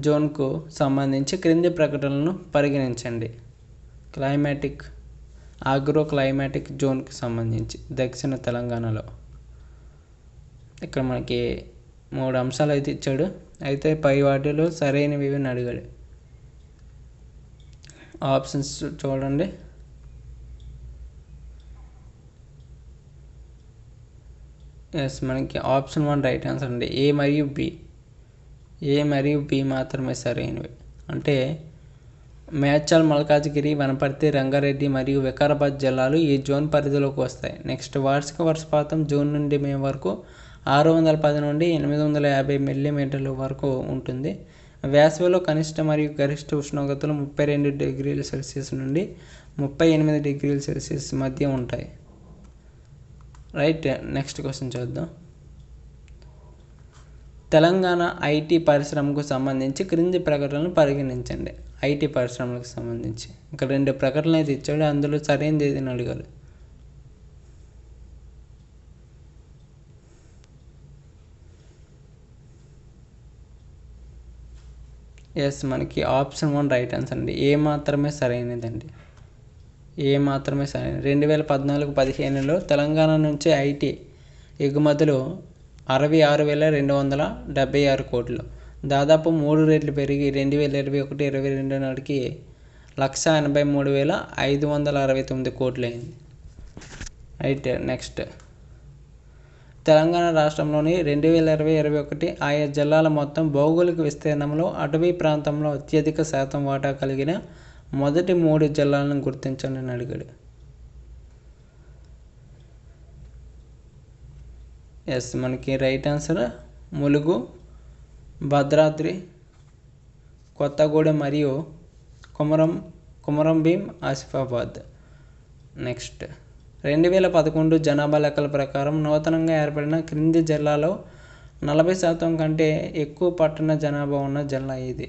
జోన్కు సంబంధించి క్రింది ప్రకటనలను పరిగణించండి. ఆగ్రో క్లైమాటిక్ జోన్కి సంబంధించి దక్షిణ తెలంగాణలో ఇక్కడ మనకి 3 అంశాలు అయితే ఇచ్చాడు. అయితే పై వాటిలో సరైనవి అని అడిగాడు. ఆప్షన్స్ చూడండి. ఎస్, మనకి ఆప్షన్ 1 రైట్ ఆన్సర్ అండి. ఏ మరియు బి మాత్రమే సరైనవి. అంటే మేడ్చల్, మల్కాజ్గిరి, వనపర్తి, రంగారెడ్డి మరియు వికారాబాద్ జిల్లాలు ఈ జోన్ పరిధిలోకి వస్తాయి. నెక్స్ట్ వార్షిక వర్షపాతం జూన్ నుండి మే వరకు 610 నుండి 850 మిల్లీమీటర్ల వరకు ఉంటుంది. వేసవిలో కనిష్ట మరియు గరిష్ట ఉష్ణోగ్రతలు 32 డిగ్రీల సెల్సియస్ నుండి 38 డిగ్రీల సెల్సియస్ మధ్య ఉంటాయి. రైట్, నెక్స్ట్ క్వశ్చన్ చూద్దాం. తెలంగాణ ఐటీ పరిశ్రమకు సంబంధించి క్రింది ప్రకటనలు పరిగణించండి. ఐటీ పరిశ్రమలకు సంబంధించి ఇక్కడ 2 ప్రకటనలు అయితే ఇచ్చాడు. అందులో సరైనది ఏదని అడిగారు. ఎస్, మనకి ఆప్షన్ 1 రైట్ ఆన్సర్ అండి. ఏ మాత్రమే సరైనదండి. 2014-15లో తెలంగాణ నుంచి ఐటీ ఎగుమతులు 66,276 కోట్లు, దాదాపు 3 రెట్లు పెరిగి 2021-22 నాటికి 1,83,569 కోట్లు అయింది. రైట్, నెక్స్ట్ తెలంగాణ రాష్ట్రంలోని 2020-21 ఆయా జిల్లాల మొత్తం భౌగోళిక విస్తీర్ణంలో అటవీ ప్రాంతంలో అత్యధిక శాతం వాటా కలిగిన మొదటి 3 జిల్లాలను గుర్తించండి అని అడిగాడు. ఎస్, మనకి రైట్ ఆన్సర్ ములుగు, భద్రాద్రి కొత్తగూడెం మరియు కొమరంభీం, ఆసిఫాబాద్. నెక్స్ట్ 2011 జనాభా లెక్కల ప్రకారం నూతనంగా ఏర్పడిన క్రింది జిల్లాలో 40% కంటే ఎక్కువ పట్టణ జనాభా ఉన్న జిల్లా ఇది.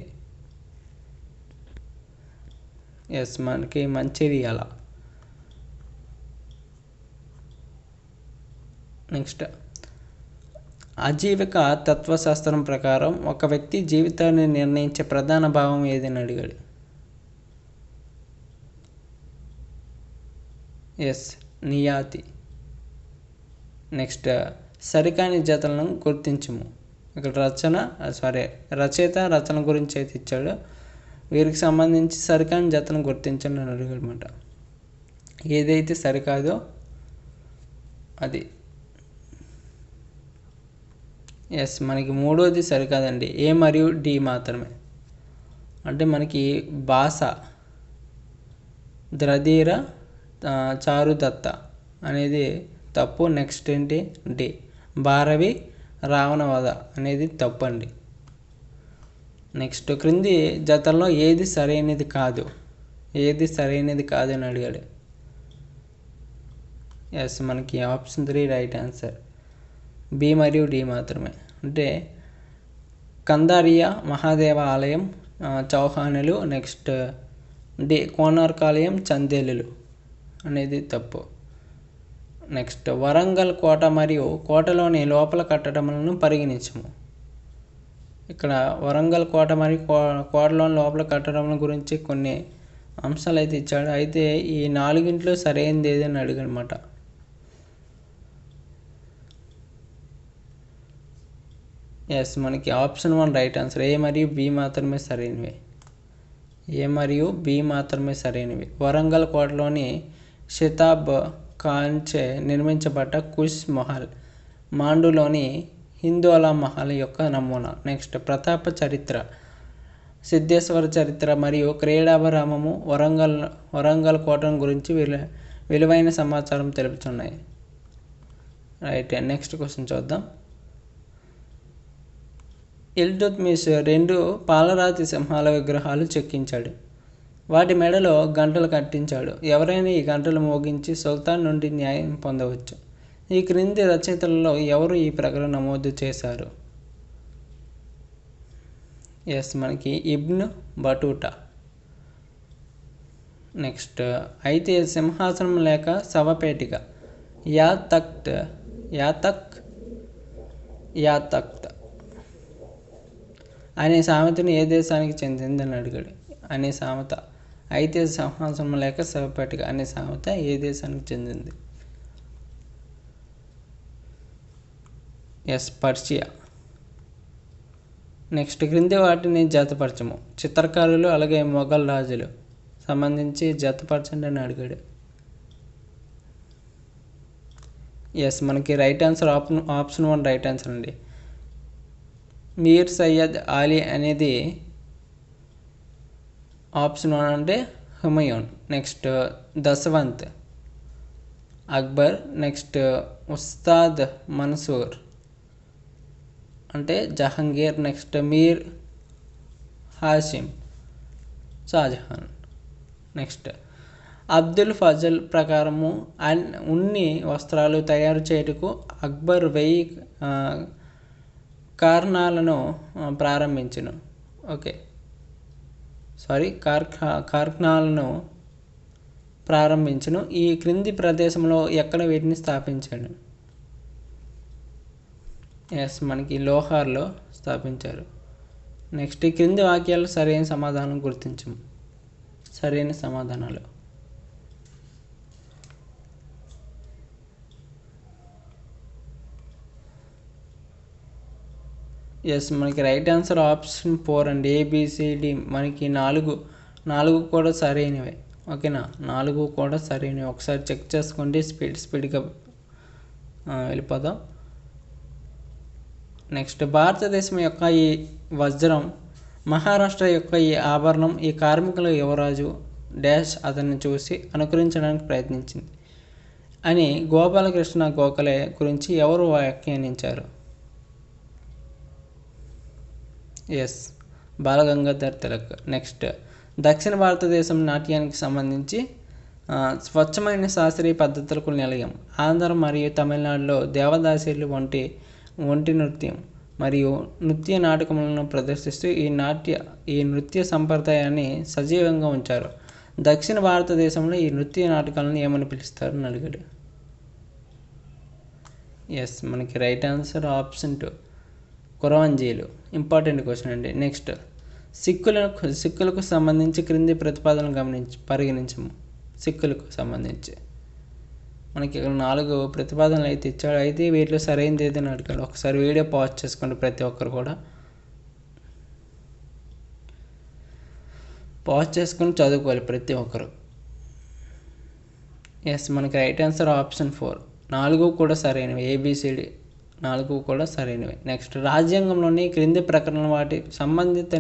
ఎస్, మనకి మంచిర్యాల. నెక్స్ట్ ఆజీవిక తత్వశాస్త్రం ప్రకారం ఒక వ్యక్తి జీవితాన్ని నిర్ణయించే ప్రధాన భావం ఏదని అడిగాడు. ఎస్, నియాతి. నెక్స్ట్ సరికాని జతలను గుర్తించము. ఇక్కడ రచయిత రచన గురించి అయితే ఇచ్చాడు. వీరికి సంబంధించి సరికాని జతను గుర్తించండి అని అడిగాడు అనమాట. ఏదైతే సరికాదో అది. ఎస్, మనకి 3వది సరికాదండి. ఏ మరియు డి మాత్రమే. అంటే మనకి భాష ద్రధీర చారుదత్త అనేది తప్పు. నెక్స్ట్ ఏంటి, డి భారవి రావణవధ అనేది తప్పు అండి. నెక్స్ట్ క్రింది జతల్లో ఏది సరైనది కాదు అని అడిగాడు. ఎస్, మనకి ఆప్షన్ 3 రైట్ ఆన్సర్. బి మరియు డి మాత్రమే. అంటే కందారియా మహాదేవ ఆలయం చౌహానులు. నెక్స్ట్ డి కోనార్క్ ఆలయం చందేలులు అనేది తప్పు. నెక్స్ట్ వరంగల్ కోట మరియు కోటలోని లోపల కట్టడములను పరిగణించము. ఇక్కడ వరంగల్ కోట మరియు కోటలోని లోపల కట్టడం గురించి కొన్ని అంశాలు అయితే ఇచ్చాడు. అయితే ఈ 4 సరైనది ఏదని అడిగనమాట. ఎస్, మనకి ఆప్షన్ 1 రైట్ ఆన్సర్. ఏ మరియు బి మాత్రమే సరైనవి. ఏ మరియు బి మాత్రమే సరైనవి. వరంగల్ కోటలోని షితాబ్ ఖాన్చే నిర్మించబడ్డ కుష్ మహల్ మాండులోని హిందోలా మహల్ యొక్క నమూనా. నెక్స్ట్ ప్రతాప చరిత్ర, సిద్ధేశ్వర చరిత్ర మరియు క్రీడాభిరామము వరంగల్ కోటను గురించి విలువైన సమాచారం తెలుపుతున్నాయి. రైట్. నెక్స్ట్ క్వశ్చన్ చూద్దాం. ఇల్తుత్మిష్ 2 పాలరాతి సింహాల విగ్రహాలు చెక్కించాడు. వాటి మెడలో గంటలు కట్టించాడు. ఎవరైనా ఈ గంటలు మోగించి సుల్తాన్ నుండి న్యాయం పొందవచ్చు. ఈ క్రింది రచయితలలో ఎవరు ఈ ప్రకటన నమోదు చేశారు? ఎస్, మనకి ఇబ్న్ బటూటా. నెక్స్ట్, అయితే సింహాసనం లేక శవపేటిక యా తఖ్త్ అనే సామెతను ఏ దేశానికి చెందిందని అడిగాడు. అనే సామెత, అయితే సింహాసనం లేక శవపేటిక అనే సామెత ఏ దేశానికి చెందింది? Yes, Persia. నెక్స్ట్, క్రింది వాటిని జతపరచము. చిత్రకారులు అలాగే మొఘల్ రాజులు సంబంధించి జతపరచండి అని అడిగాడు. ఎస్, మనకి right answer option 1 right answer అండి. మీర్ సయ్యద్ అలీ అనేది ఆప్షన్ 1 అంటే హుమయూన్. నెక్స్ట్, దశవంత్ అక్బర్. నెక్స్ట్, ఉస్తాద్ మన్సూర్ అంటే జహంగీర్. నెక్స్ట్, మీర్ హాషిమ్ షాజహాన్. నెక్స్ట్, అబ్దుల్ ఫజల్ ప్రకారము ఉన్ని వస్త్రాలు తయారు చేయుటకు అక్బర్ 1000 కార్ఖానాలను ప్రారంభించును. కార్ఖానాలను ప్రారంభించును. ఈ క్రింది ప్రదేశంలో ఎక్కడ వీటిని స్థాపించాడు? ఎస్, మనకి లోహార్లో స్థాపించారు. నెక్స్ట్, ఈ క్రింది వాక్యాలు సరైన సమాధానం గుర్తించము. సరైన సమాధానాలు. ఎస్, మనకి రైట్ ఆన్సర్ ఆప్షన్ 4 అండి. ఏబిసిడి మనకి 4 కూడా సరైనవే. ఓకేనా, 4 కూడా సరైనవి. ఒకసారి చెక్ చేసుకోండి. స్పీడ్గా వెళ్ళిపోదాం. నెక్స్ట్, భారతదేశం యొక్క ఈ వజ్రం, మహారాష్ట్ర యొక్క ఈ ఆభరణం ఈ కార్మికుల యువరాజు డాష్ అతన్ని చూసి అనుకరించడానికి ప్రయత్నించింది అని గోపాలకృష్ణ గోఖలే గురించి ఎవరు వ్యాఖ్యానించారు? ఎస్, బాలగంగాధర్ తిలక్. నెక్స్ట్, దక్షిణ భారతదేశం నాట్యానికి సంబంధించి స్వచ్ఛమైన శాస్త్రీయ పద్ధతులకు నిలయం. ఆంధ్ర మరియు తమిళనాడులో దేవదాసీలు ఒంటి నృత్యం మరియు నృత్య నాటకములను ప్రదర్శిస్తూ ఈ నృత్య సంప్రదాయాన్ని సజీవంగా ఉంచారు. దక్షిణ భారతదేశంలో ఈ నృత్య నాటకాలను ఏమని పిలుస్తారు అని అడిగాడు. ఎస్, మనకి రైట్ ఆన్సర్ ఆప్షన్ 2 కురవంజీలు. ఇంపార్టెంట్ క్వశ్చన్ అండి. నెక్స్ట్, సిక్కులకు సంబంధించి క్రింది ప్రతిపాదనలు పరిగణించము. సిక్కులకు సంబంధించి మనకి ఇక్కడ 4 ప్రతిపాదనలు అయితే ఇచ్చాడు. అయితే వీటిలో సరైనది ఏదైనా అడిగాడు. ఒకసారి వీడియో పాజ్ చేసుకోండి. ప్రతి ఒక్కరు కూడా పాజ్ చేసుకొని చదువుకోవాలి ప్రతి ఒక్కరు. ఎస్, మనకి రైట్ ఆన్సర్ ఆప్షన్ 4. 4 కూడా సరైనవి. ఏబిసిడి 4 కూడా సరైనవి. నెక్స్ట్, రాజ్యాంగంలోని క్రింది ప్రకటన వాటి సంబంధిత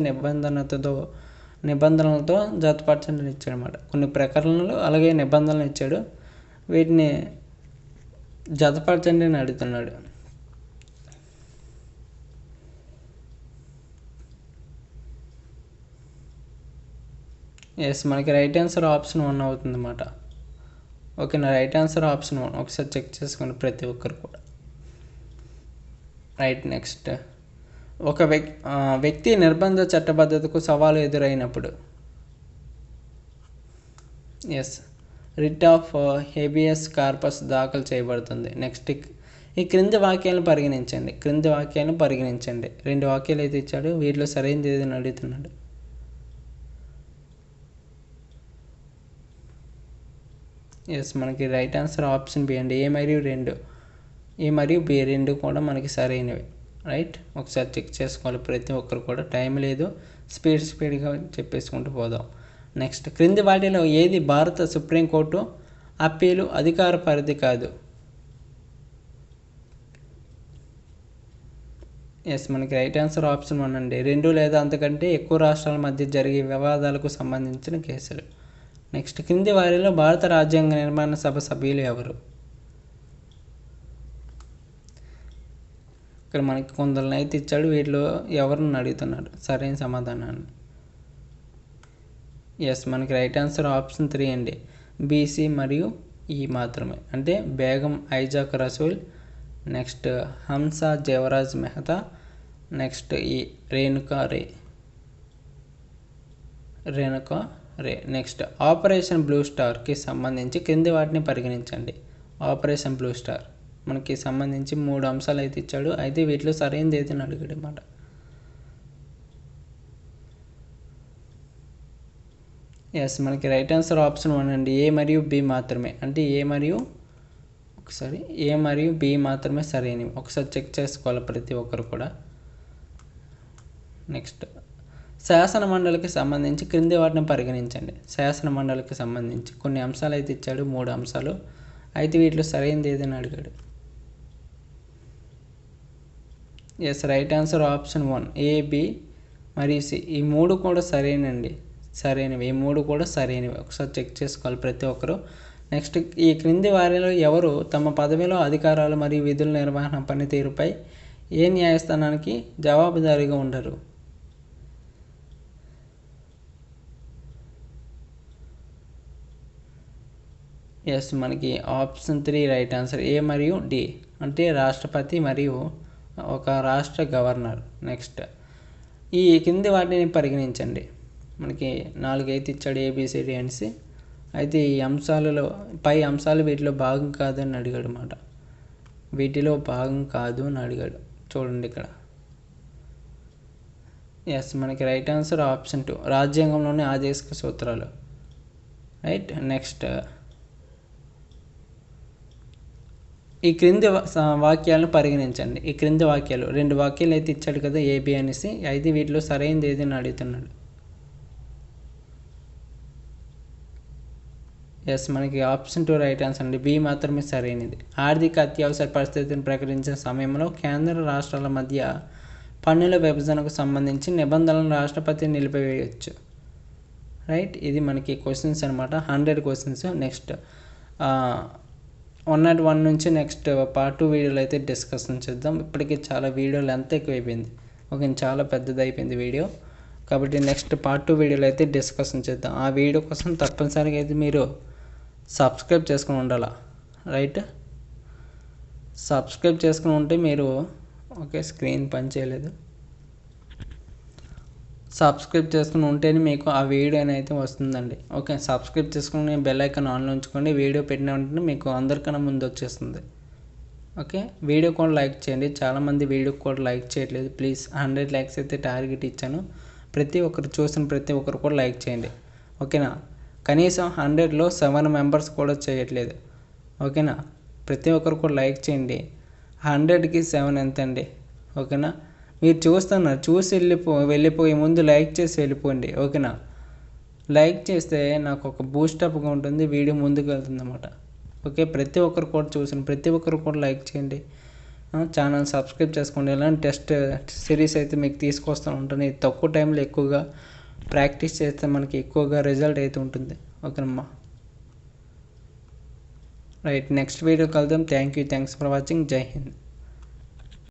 నిబంధనలతో జతపరచండి ఇచ్చాడు అన్నమాట. కొన్ని ప్రకటనలు అలాగే నిబంధనలు ఇచ్చాడు. వీటిని జతపరచండి అని అడుగుతున్నాడు. ఎస్, మనకి రైట్ ఆన్సర్ ఆప్షన్ 1 అవుతుంది అన్నమాట. ఓకేనా, రైట్ ఆన్సర్ ఆప్షన్ 1. ఒకసారి చెక్ చేసుకోండి ప్రతి ఒక్కరు కూడా. రైట్. నెక్స్ట్, ఒక వ్యక్తి నిర్బంధ చట్టబద్ధతకు సవాలు ఎదురైనప్పుడు yes writ of habeas corpus దాఖలు చేయబడుతుంది. నెక్స్ట్, ఈ క్రింది వాక్యాలను పరిగణించండి. క్రింది వాక్యాలను పరిగణించండి. 2 వాక్యాలు అయితే ఇచ్చాడు. వీటిలో సరైనది ఏదని అడుగుతున్నాడు. ఎస్, మనకి రైట్ ఆన్సర్ ఆప్షన్ బి అండి. ఏ మరియు బి రెండు కూడా మనకి సరైనవి. రైట్, ఒకసారి చెక్ చేసుకోవాలి ప్రతి ఒక్కరు కూడా. టైం లేదు, స్పీడ్గా చెప్పేసుకుంటూ పోదాం. నెక్స్ట్, క్రింది వాటిలో ఏది భారత సుప్రీంకోర్టు అప్పీలు అధికార పరిధి కాదు? ఎస్, మనకి రైట్ ఆన్సర్ ఆప్షన్ 1 అండి. 2 లేదా అంతకంటే ఎక్కువ రాష్ట్రాల మధ్య జరిగే వివాదాలకు సంబంధించిన కేసులు. నెక్స్ట్, క్రింది వారిలో భారత రాజ్యాంగ నిర్మాణ సభ సభ్యులు ఎవరు? ఇక్కడ మనకి కొందరిని అయితే ఇచ్చాడు. వీటిలో ఎవరిని అడుగుతున్నాడు సరైన సమాధానాన్ని. ఎస్, మనకి రైట్ ఆన్సర్ ఆప్షన్ 3 అండి. బీసీ మరియు ఈ మాత్రమే. అంటే బేగం ఐజాక్ రసూల్, నెక్స్ట్ హంసా జవరాజ్ మెహతా, నెక్స్ట్ ఈ Renuka Ray. Next, operation blue స్టార్కి సంబంధించి కింది వాటిని పరిగణించండి. ఆపరేషన్ బ్లూ స్టార్ మనకి సంబంధించి 3 అంశాలు అయితే ఇచ్చాడు. అయితే వీటిలో సరైనది అయితే అడిగాడు అన్నమాట. ఎస్, మనకి రైట్ ఆన్సర్ ఆప్షన్ 1 అండి. ఏ మరియు బి మాత్రమే. అంటే ఏ మరియు బి మాత్రమే సరైనవి. ఒకసారి చెక్ చేసుకోవాలి ప్రతి ఒక్కరు కూడా. నెక్స్ట్, శాసన మండలికి సంబంధించి క్రింది వాటిని పరిగణించండి. శాసన మండలికి సంబంధించి కొన్ని అంశాలు అయితే ఇచ్చాడు, 3 అంశాలు. అయితే వీటిలో సరైనది ఏదని అడిగాడు. ఎస్, రైట్ ఆన్సర్ ఆప్షన్ 1 ఏ, బి మరియు సి. ఈ 3 కూడా సరైనవి. ఈ 3 కూడా సరైనవి. ఒకసారి చెక్ చేసుకోవాలి ప్రతి ఒక్కరు. నెక్స్ట్, ఈ క్రింది వారిలో ఎవరు తమ పదవిలో అధికారాలు మరియు విధుల నిర్వహణ పనితీరుపై ఏ న్యాయస్థానానికి జవాబుదారీగా ఉండరు? ఎస్, మనకి ఆప్షన్ 3 రైట్ ఆన్సర్. ఏ మరియు డి అంటే రాష్ట్రపతి మరియు ఒక రాష్ట్ర గవర్నర్. నెక్స్ట్, ఈ కింది వాటిని పరిగణించండి. మనకి 4 అయితే ఇచ్చాడు, ఏబిసిడి అండ్ సి. అయితే ఈ పై అంశాలు వీటిలో భాగం కాదు అని అడిగాడు అన్నమాట. వీటిలో భాగం కాదు అని అడిగాడు. చూడండి ఇక్కడ. ఎస్, మనకి రైట్ ఆన్సర్ ఆప్షన్ 2 రాజ్యాంగంలోని ఆదేశిక సూత్రాలు. రైట్. నెక్స్ట్, ఈ క్రింది వాక్యాలను పరిగణించండి. ఈ క్రింది వాక్యాలు 2 వాక్యాలు అయితే ఇచ్చాడు కదా, ఏబి అనేసి. అయితే వీటిలో సరైనది ఏదని అడుగుతున్నాడు. ఎస్, మనకి ఆప్షన్ 2 రైట్ ఆన్సర్ అండి. బి మాత్రమే సరైనది. ఆర్థిక అత్యవసర పరిస్థితిని ప్రకటించిన సమయంలో కేంద్ర రాష్ట్రాల మధ్య పన్నుల విభజనకు సంబంధించి నిబంధనలను రాష్ట్రపతి నిలిపివేయవచ్చు. రైట్, ఇది మనకి క్వశ్చన్స్ అనమాట. 100 క్వశ్చన్స్. నెక్స్ట్ 101 నుంచి నెక్స్ట్ పార్ట్ 2 వీడియోలు అయితే డిస్కషన్ చేద్దాం. ఇప్పటికీ చాలా వీడియో లెంత్ ఎక్కువైపోయింది. ఓకే, చాలా పెద్దది అయిపోయింది వీడియో. కాబట్టి నెక్స్ట్ పార్ట్ 2 వీడియోలో అయితే డిస్కషన్ చేద్దాం. ఆ వీడియో కోసం తప్పనిసరిగా అయితే మీరు సబ్స్క్రైబ్ చేసుకుని ఉండాలి. రైట్, సబ్స్క్రైబ్ చేసుకుని ఉంటే మీరు ఓకే, స్క్రీన్ పని చేయలేదు. సబ్స్క్రైబ్ చేసుకుని ఉంటేనే మీకు ఆ వీడియో అయితే వస్తుందండి. ఓకే, సబ్స్క్రైబ్ చేసుకుని బెల్ ఐకాన్ ఆన్లో ఉంచుకోండి. వీడియో పెట్టిన వెంటనే మీకు అందరికన్నా ముందు వచ్చేస్తుంది. ఓకే, వీడియో కూడా లైక్ చేయండి. చాలామంది వీడియో కూడా లైక్ చేయట్లేదు. ప్లీజ్ 100 లైక్స్ అయితే టార్గెట్ ఇచ్చాను. ప్రతి ఒక్కరు చూసిన ప్రతి ఒక్కరు కూడా లైక్ చేయండి. ఓకేనా, కనీసం 100లో 7 మెంబర్స్ కూడా చేయట్లేదు. ఓకేనా, ప్రతి ఒక్కరు కూడా లైక్ చేయండి. 100కి 7 ఎంత అండి? ఓకేనా, మీరు చూస్తున్నారు, చూసి వెళ్ళిపోయే ముందు లైక్ చేసి వెళ్ళిపోండి. ఓకేనా, లైక్ చేస్తే నాకు ఒక బూస్టప్గా ఉంటుంది, వీడియో ముందుకు వెళ్తుంది అన్నమాట. ఓకే, ప్రతి ఒక్కరు కూడా చూసిన ప్రతి ఒక్కరు కూడా లైక్ చేయండి. ఛానల్ సబ్స్క్రైబ్ చేసుకోండి. ఇలాంటి టెస్ట్ సిరీస్ అయితే మీకు తీసుకొస్తూ ఉంటాను. తక్కువ టైంలో ఎక్కువగా ప్రాక్టీస్ చేస్తే మనకి ఎక్కువగా రిజల్ట్ అయితే ఉంటుంది. ఓకేనమ్మా, రైట్. నెక్స్ట్ వీడియో కలుద్దాం. Thanks for watching. జై హింద్.